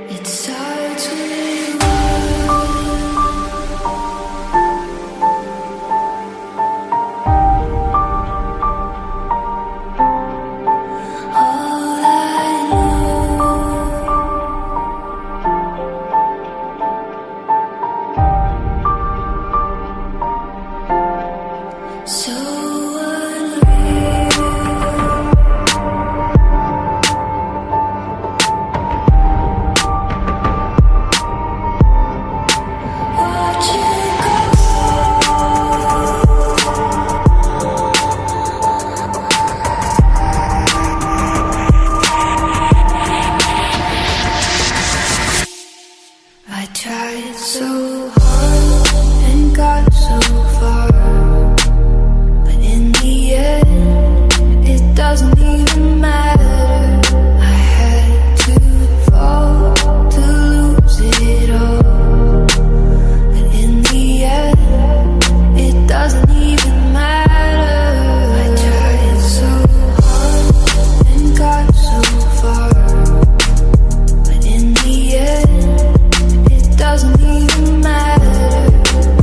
It starts with all I know. So I tried so hard and got so far, but in the end, it doesn't even matter. I had to fall to lose it all, but in the end, it doesn't even matter. I tried so hard and got so far, but in the end, doesn't even matter.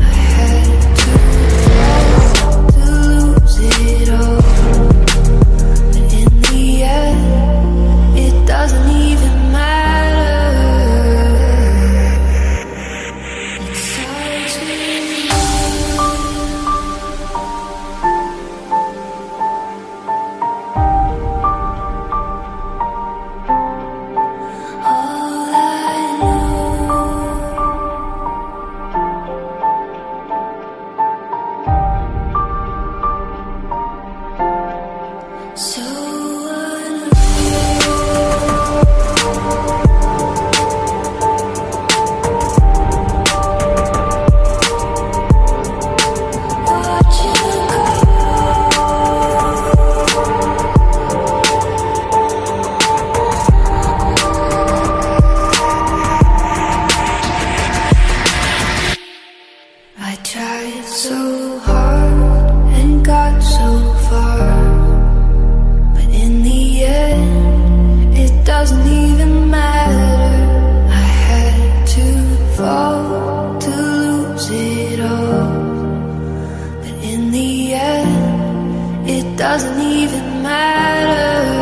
I had to fall to lose it all, but in the end, it doesn't even matter. It starts with all I know. So I tried so hard and got so far, but in the end, it doesn't even matter. I had to fall to lose it all, but in the end, it doesn't even matter.